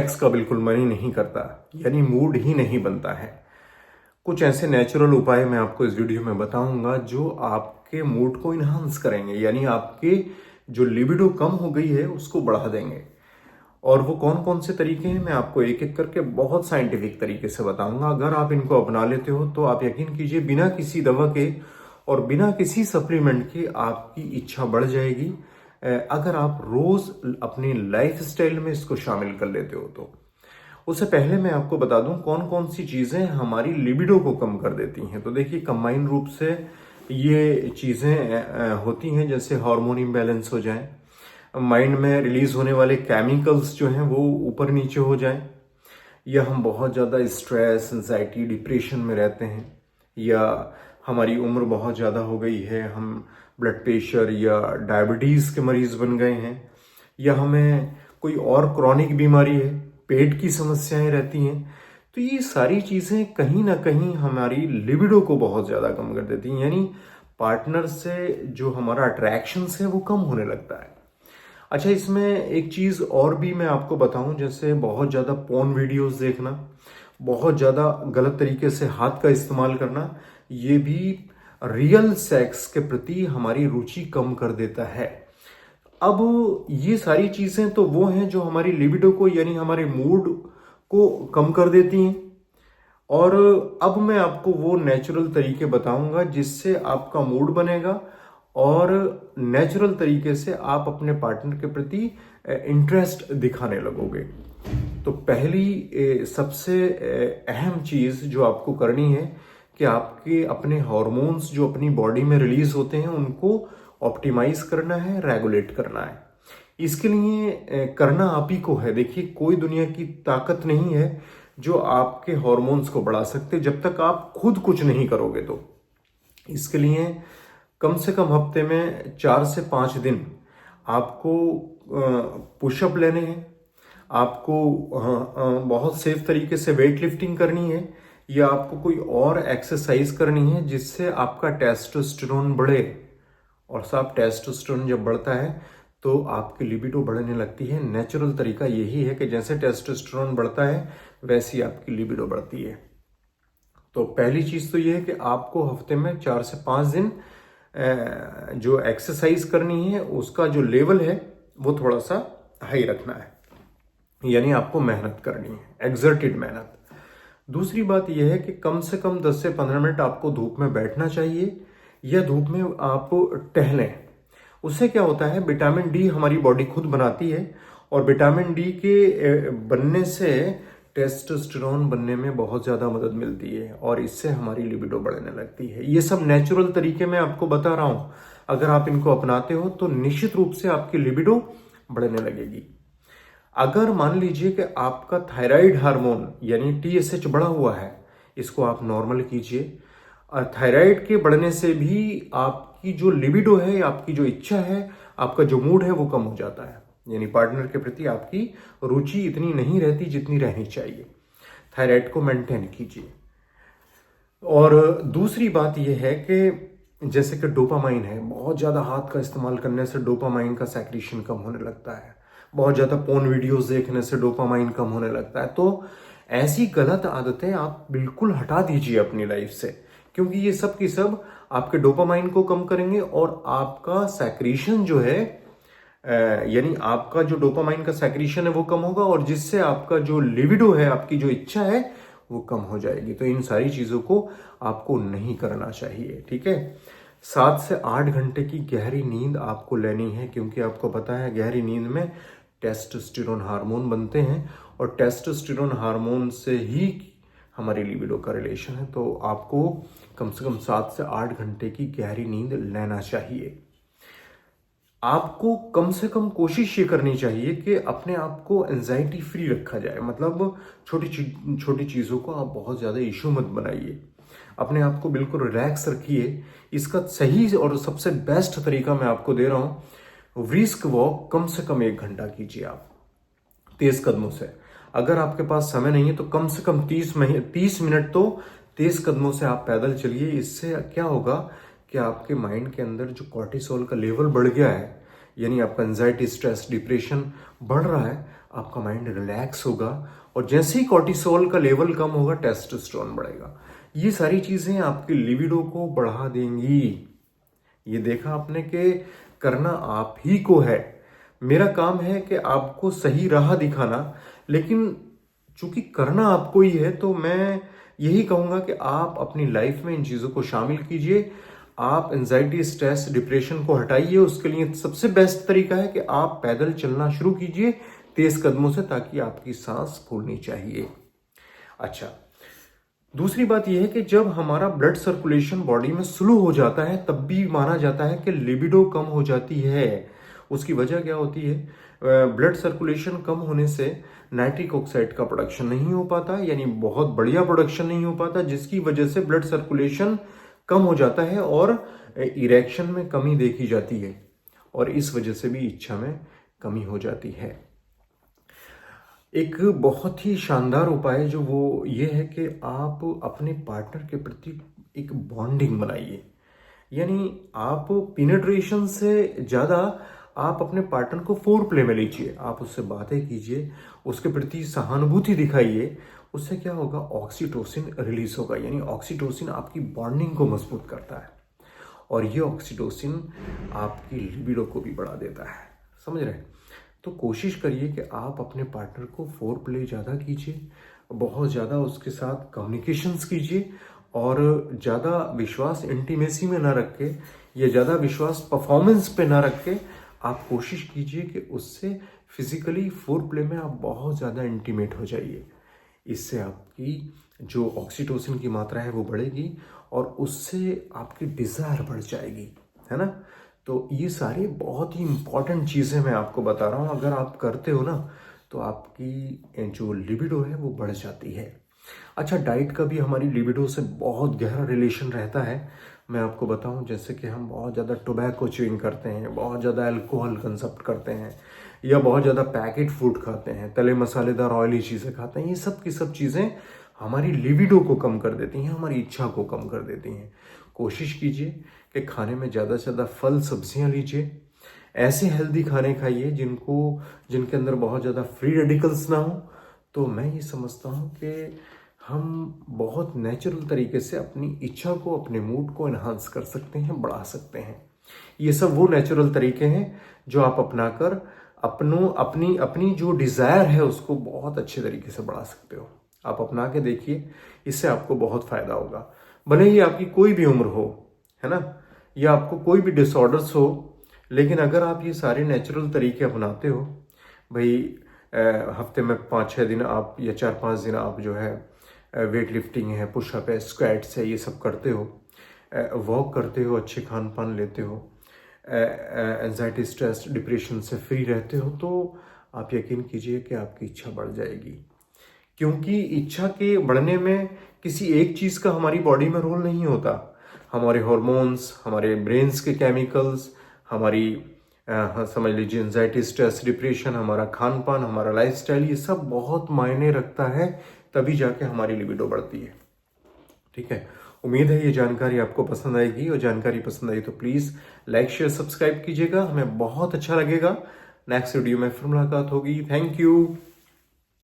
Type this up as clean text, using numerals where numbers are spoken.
Sex का बिल्कुल मन ही नहीं करता, यानी मूड ही नहीं बनता है। कुछ ऐसे नेचुरल उपाय मैं आपको इस वीडियो में बताऊंगा जो आपके मूड को इन्हांस करेंगे, यानी आपके जो लिबिडो कम हो गई है उसको बढ़ा देंगे। और वो कौन कौन से तरीके हैं मैं आपको एक एक करके बहुत साइंटिफिक तरीके से बताऊंगा। अगर आप इनको अपना लेते हो तो आप यकीन कीजिए बिना किसी दवा के और बिना किसी सप्लीमेंट के आपकी इच्छा बढ़ जाएगी। अगर आप रोज अपनी लाइफ स्टाइल में इसको शामिल कर लेते हो तो। उससे पहले मैं आपको बता दूं कौन कौन सी चीजें हमारी लिबिडो को कम कर देती हैं। तो देखिए कंबाइन रूप से ये चीजें होती हैं, जैसे हार्मोन इम्बैलेंस हो जाए, माइंड में रिलीज होने वाले केमिकल्स जो हैं वो ऊपर नीचे हो जाएं, या हम बहुत ज़्यादा स्ट्रेस, एंजाइटी, डिप्रेशन में रहते हैं, या हमारी उम्र बहुत ज़्यादा हो गई है, हम ब्लड प्रेशर या डायबिटीज़ के मरीज बन गए हैं, या हमें कोई और क्रॉनिक बीमारी है, पेट की समस्याएं रहती हैं। तो ये सारी चीज़ें कहीं ना कहीं हमारी लिबिडो को बहुत ज़्यादा कम कर देती हैं, यानी पार्टनर से जो हमारा अट्रैक्शंस है वो कम होने लगता है। अच्छा, इसमें एक चीज़ और भी मैं आपको बताऊं, जैसे बहुत ज़्यादा पोर्न वीडियोस देखना, बहुत ज़्यादा गलत तरीके से हाथ का इस्तेमाल करना, ये भी रियल सेक्स के प्रति हमारी रुचि कम कर देता है। अब ये सारी चीज़ें तो वो हैं जो हमारी लिबिडो को यानी हमारे मूड को कम कर देती हैं। और अब मैं आपको वो नेचुरल तरीके बताऊंगा जिससे आपका मूड बनेगा और नेचुरल तरीके से आप अपने पार्टनर के प्रति इंटरेस्ट दिखाने लगोगे। तो पहली सबसे अहम चीज जो आपको करनी है कि आपके अपने हार्मोन्स जो अपनी बॉडी में रिलीज होते हैं उनको ऑप्टिमाइज करना है, रेगुलेट करना है। इसके लिए करना आप ही को है। देखिए कोई दुनिया की ताकत नहीं है जो आपके हार्मोन्स को बढ़ा सकते जब तक आप खुद कुछ नहीं करोगे। तो इसके लिए कम से कम हफ्ते में 4 से 5 दिन आपको पुशअप लेने हैं, आपको बहुत सेफ तरीके से वेट लिफ्टिंग करनी है, या आपको कोई और एक्सरसाइज करनी है जिससे आपका टेस्टोस्टेरोन बढ़े। और साहब टेस्टोस्टेरोन जब बढ़ता है तो आपकी लिबिडो बढ़ने लगती है। नेचुरल तरीका यही है कि जैसे टेस्टोस्टेरोन बढ़ता है वैसी आपकी लिबिडो बढ़ती है। तो पहली चीज तो यह है कि आपको हफ्ते में 4 से 5 दिन जो एक्सरसाइज करनी है उसका जो लेवल है वो थोड़ा सा हाई रखना है, यानी आपको मेहनत करनी है, एक्सर्टेड मेहनत। दूसरी बात यह है कि कम से कम 10 से 15 मिनट आपको धूप में बैठना चाहिए, या धूप में आप टहलें। उससे क्या होता है, विटामिन डी हमारी बॉडी खुद बनाती है और विटामिन डी के बनने से टेस्टोस्टेरोन बनने में बहुत ज़्यादा मदद मिलती है और इससे हमारी लिबिडो बढ़ने लगती है। ये सब नेचुरल तरीके मैं आपको बता रहा हूँ, अगर आप इनको अपनाते हो तो निश्चित रूप से आपकी लिबिडो बढ़ने लगेगी। अगर मान लीजिए कि आपका थायराइड हार्मोन यानी टीएसएच बढ़ा हुआ है, इसको आप नॉर्मल कीजिए। थायराइड के बढ़ने से भी आपकी जो लिबिडो है, आपकी जो इच्छा है, आपका जो मूड है वो कम हो जाता है, यानी पार्टनर के प्रति आपकी रुचि इतनी नहीं रहती जितनी रहनी चाहिए। थायराइड को मेंटेन कीजिए। और दूसरी बात यह है कि जैसे कि डोपामाइन है, बहुत ज़्यादा हाथ का इस्तेमाल करने से डोपामाइन का सेक्रीशन कम होने लगता है, बहुत ज़्यादा पोर्न वीडियोस देखने से डोपामाइन कम होने लगता है। तो ऐसी गलत आदतें आप बिल्कुल हटा दीजिए अपनी लाइफ से, क्योंकि ये सब की सब आपके डोपामाइन को कम करेंगे और आपका सेक्रीशन जो है यानी आपका जो डोपामाइन का सेक्रीशन है वो कम होगा, और जिससे आपका जो लिबिडो है, आपकी जो इच्छा है वो कम हो जाएगी। तो इन सारी चीज़ों को आपको नहीं करना चाहिए, ठीक है। 7 से 8 घंटे की गहरी नींद आपको लेनी है, क्योंकि आपको पता है गहरी नींद में टेस्टोस्टेरोन हार्मोन बनते हैं और टेस्टोस्टेरोन हार्मोन से ही हमारी लिबिडो का रिलेशन है। तो आपको कम से कम 7 से 8 घंटे की गहरी नींद लेना चाहिए। आपको कम से कम कोशिश ये करनी चाहिए कि अपने आप को एंजाइटी फ्री रखा जाए, मतलब छोटी चीज़ों को आप बहुत ज़्यादा इशू मत बनाइए, अपने आप को बिल्कुल रिलैक्स रखिए। इसका सही और सबसे बेस्ट तरीका मैं आपको दे रहा हूँ, ब्रिस्क वॉक कम से कम 1 घंटा कीजिए आप तेज कदमों से। अगर आपके पास समय नहीं है तो कम से कम 30 मिनट तो तेज कदमों से आप पैदल चलिए। इससे क्या होगा कि आपके माइंड के अंदर जो कॉर्टिसोल का लेवल बढ़ गया है, यानी आपका एंजाइटी, स्ट्रेस, डिप्रेशन बढ़ रहा है, आपका माइंड रिलैक्स होगा, और जैसे ही कॉर्टिसोल का लेवल कम होगा टेस्टोस्टेरोन बढ़ेगा। ये सारी चीजें आपकी लिबिडो को बढ़ा देंगी। ये देखा आपने कि करना आप ही को है। मेरा काम है कि आपको सही राह दिखाना, लेकिन चूंकि करना आपको ही है तो मैं यही कहूंगा कि आप अपनी लाइफ में इन चीजों को शामिल कीजिए। आप एंजाइटी, स्ट्रेस, डिप्रेशन को हटाइए। उसके लिए सबसे बेस्ट तरीका है कि आप पैदल चलना शुरू कीजिए तेज कदमों से, ताकि आपकी सांस फूलनी चाहिए। अच्छा, दूसरी बात यह है कि जब हमारा ब्लड सर्कुलेशन बॉडी में स्लो हो जाता है तब भी माना जाता है कि लिबिडो कम हो जाती है। उसकी वजह क्या होती है? ब्लड सर्कुलेशन कम होने से नाइट्रिक ऑक्साइड का प्रोडक्शन नहीं हो पाता, यानी बहुत बढ़िया प्रोडक्शन नहीं हो पाता, जिसकी वजह से ब्लड सर्कुलेशन कम हो जाता है और इरेक्शन में कमी देखी जाती है, और इस वजह से भी इच्छा में कमी हो जाती है। एक बहुत ही शानदार उपाय जो वो ये है कि आप अपने पार्टनर के प्रति एक बॉन्डिंग बनाइए। यानी आप पिनेट्रेशन से ज़्यादा आप अपने पार्टनर को फोर प्ले में लीजिए। आप उससे बातें कीजिए, उसके प्रति सहानुभूति दिखाइए। उससे क्या होगा? ऑक्सीटोसिन रिलीज होगा, यानी ऑक्सीटोसिन आपकी बॉन्डिंग को मजबूत करता है, और ये ऑक्सीटोसिन आपकी लिबिडो को भी बढ़ा देता है। समझ रहे हैं? तो कोशिश करिए कि आप अपने पार्टनर को फोर प्ले ज़्यादा कीजिए, बहुत ज़्यादा उसके साथ कम्युनिकेशंस कीजिए, और ज़्यादा विश्वास इंटीमेसी में ना रख के या ज़्यादा विश्वास परफॉर्मेंस पे ना रख के आप कोशिश कीजिए कि उससे फिजिकली फोर प्ले में आप बहुत ज़्यादा इंटीमेट हो जाइए। इससे आपकी जो ऑक्सीटोसिन की मात्रा है वो बढ़ेगी, और उससे आपकी डिज़ायर बढ़ जाएगी, है ना? तो ये सारी बहुत ही इंपॉर्टेंट चीज़ें मैं आपको बता रहा हूँ। अगर आप करते हो ना तो आपकी जो लिबिडो है वो बढ़ जाती है। अच्छा, डाइट का भी हमारी लिबिडो से बहुत गहरा रिलेशन रहता है। मैं आपको बताऊं, जैसे कि हम बहुत ज़्यादा टोबैको च्यूइंग करते हैं, बहुत ज़्यादा अल्कोहल कंजप्ट करते हैं, या बहुत ज़्यादा पैकेट फूड खाते हैं, तले मसालेदार ऑयली चीज़ें खाते हैं, ये सब की सब चीज़ें हमारी लिबिडो को कम कर देती हैं, हमारी इच्छा को कम कर देती हैं। कोशिश कीजिए कि खाने में ज़्यादा से ज़्यादा फल सब्जियां लीजिए, ऐसे हेल्दी खाने खाइए जिनके अंदर बहुत ज़्यादा फ्री रेडिकल्स ना हो। तो मैं ये समझता हूँ कि हम बहुत नेचुरल तरीके से अपनी इच्छा को, अपने मूड को एनहांस कर सकते हैं, बढ़ा सकते हैं। ये सब वो नेचुरल तरीके हैं जो आप अपनाकर अपनी जो डिज़ायर है उसको बहुत अच्छे तरीके से बढ़ा सकते हो। आप अपना के देखिए, इससे आपको बहुत फायदा होगा। भले ही आपकी कोई भी उम्र हो, है ना, या आपको कोई भी डिसऑर्डर्स हो, लेकिन अगर आप ये सारे नेचुरल तरीके अपनाते हो, भाई हफ्ते में 5-6 दिन आप या 4-5 दिन आप जो है वेट लिफ्टिंग है, पुशअप है, स्क्वाट्स है, ये सब करते हो, वॉक करते हो, अच्छे खान पान लेते हो, एंजाइटी, स्ट्रेस, डिप्रेशन से फ्री रहते हो, तो आप यकीन कीजिए कि आपकी इच्छा बढ़ जाएगी। क्योंकि इच्छा के बढ़ने में किसी एक चीज़ का हमारी बॉडी में रोल नहीं होता। हमारे हार्मोन्स, हमारे ब्रेन्स के केमिकल्स, हमारी समझ लीजिए एंजाइटी, स्ट्रेस, डिप्रेशन, हमारा खान पान, हमारा लाइफस्टाइल, ये सब बहुत मायने रखता है, तभी जाके हमारी लिबिडो बढ़ती है। ठीक है, उम्मीद है ये जानकारी आपको पसंद आएगी, और जानकारी पसंद आई तो प्लीज़ लाइक, शेयर, सब्सक्राइब कीजिएगा, हमें बहुत अच्छा लगेगा। नेक्स्ट वीडियो में फिर मुलाकात होगी। Thank you.